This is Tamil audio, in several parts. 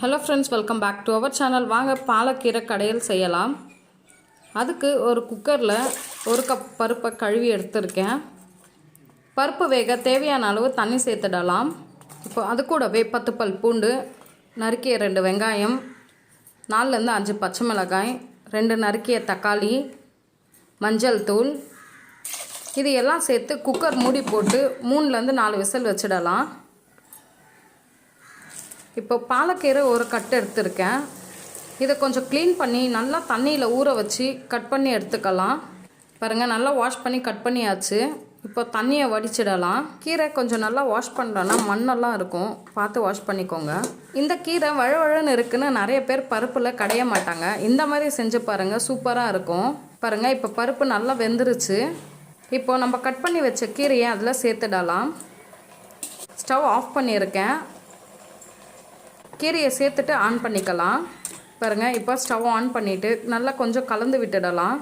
Hello friends, welcome back to our channel. வாங்க பாலக்கீரை கடையல் செய்யலாம். அதுக்கு ஒரு குக்கரில் ஒரு கப் பருப்பை கழுவி எடுத்துருக்கேன். பருப்பு வேக தேவையான அளவு தண்ணி சேர்த்துடலாம். இப்போ அது கூடவே 10 பல் பூண்டு, நறுக்கிய 2 வெங்காயம், 4லேருந்து 5 பச்சை மிளகாய், 2 நறுக்கிய தக்காளி, மஞ்சள் தூள், இது எல்லாம் சேர்த்து குக்கர் மூடி போட்டு 3லேருந்து 4 விசில் வச்சிடலாம். இப்போ பாலக்கீரை ஒரு கட்டு எடுத்துருக்கேன். இதை கொஞ்சம் க்ளீன் பண்ணி நல்லா தண்ணியில் ஊற வச்சு கட் பண்ணி எடுத்துக்கலாம். பாருங்கள், நல்லா வாஷ் பண்ணி கட் பண்ணியாச்சு. இப்போ தண்ணியை வடிச்சிடலாம். கீரை கொஞ்சம் நல்லா வாஷ் பண்ணுறோன்னா மண்ணெல்லாம் இருக்கும், பார்த்து வாஷ் பண்ணிக்கோங்க. இந்த கீரை வழுவழுன்னு இருக்குன்னு நிறைய பேர் பருப்பில் கடைய மாட்டாங்க. இந்த மாதிரி செஞ்சு பாருங்கள், சூப்பராக இருக்கும். பாருங்கள், இப்போ பருப்பு நல்லா வெந்துருச்சு. இப்போ நம்ம கட் பண்ணி வச்ச கீரையை அதில் சேர்த்துடலாம். ஸ்டவ் ஆஃப் பண்ணியிருக்கேன். கீரையை சேர்த்துட்டு ஆன் பண்ணிக்கலாம். பாருங்கள், இப்போ ஸ்டவ் ஆன் பண்ணிவிட்டு நல்லா கொஞ்சம் கலந்து விட்டுடலாம்.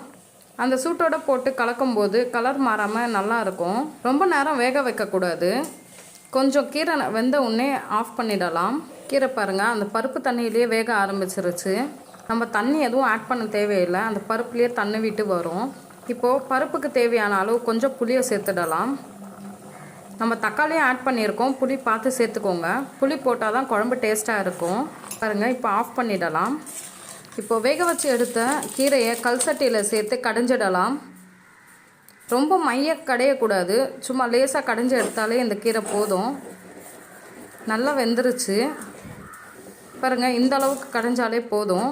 அந்த சூட்டோடு போட்டு கலக்கும்போது கலர் மாறாமல் நல்லாயிருக்கும். ரொம்ப நேரம் வேக வைக்கக்கூடாது. கொஞ்சம் கீரை வெந்த உடனே ஆஃப் பண்ணிடலாம். கீரை பாருங்கள், அந்த பருப்பு தண்ணியிலேயே வேக ஆரம்பிச்சிருச்சு. நம்ம தண்ணி எதுவும் ஆட் பண்ண தேவையில்லை, அந்த பருப்புலேயே தண்ணி விட்டு வரும். இப்போது பருப்புக்கு தேவையான அளவு கொஞ்சம் புளியை சேர்த்துடலாம். நம்ம தக்காளியும் ஆட் பண்ணியிருக்கோம், புளி பார்த்து சேர்த்துக்கோங்க. புளி போட்டால் தான் குழம்பு டேஸ்ட்டாக இருக்கும். பாருங்கள், இப்போ ஆஃப் பண்ணிடலாம். இப்போது வேக வச்சு எடுத்த கீரையை கல் சட்டியில் சேர்த்து கடைஞ்சிடலாம். ரொம்ப மைய கடையக்கூடாது, சும்மா லேசாக கடைஞ்சி எடுத்தாலே இந்த கீரை போதும். நல்லா வெந்துருச்சு. பாருங்கள், இந்த அளவுக்கு கடைஞ்சாலே போதும்.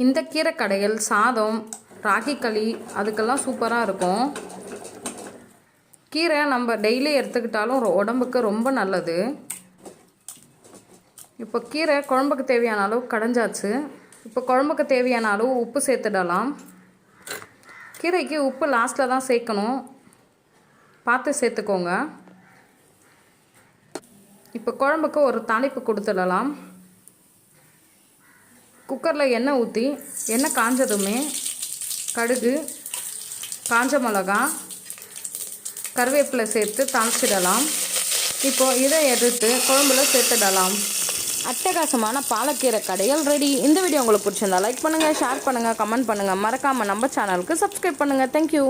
இந்த கீரை கடையல் சாதம், ராகி களி அதுக்கெல்லாம் சூப்பராக இருக்கும். கீரை நம்ம டெய்லி எடுத்துக்கிட்டாலும் உடம்புக்கு ரொம்ப நல்லது. இப்போ கீரை குழம்புக்கு தேவையான அளவு கடைஞ்சாச்சு. இப்போ குழம்புக்கு தேவையான அளவு உப்பு சேர்த்துடலாம். கீரைக்கு உப்பு லாஸ்ட்டில் தான் சேர்க்கணும், பார்த்து சேர்த்துக்கோங்க. இப்போ குழம்புக்கு ஒரு தாளிப்பு கொடுத்துடலாம். குக்கரில் எண்ணெய் ஊற்றி எண்ணெய் காஞ்சதுமே கடுகு, காஞ்ச மிளகா, கருவேப்பிலை சேர்த்து தாளிச்சிடலாம். இப்போது இதை எடுத்து குழம்புல சேர்த்துடலாம். அட்டகாசமான பாலக்கீரை கடையல் ரெடி. இந்த வீடியோ உங்களுக்கு பிடிச்சிருந்தா லைக் பண்ணுங்கள், ஷேர் பண்ணுங்கள், கமெண்ட் பண்ணுங்கள். மறக்காமல் நம்ம சேனலுக்கு சப்ஸ்கிரைப் பண்ணுங்கள். தேங்க்யூ.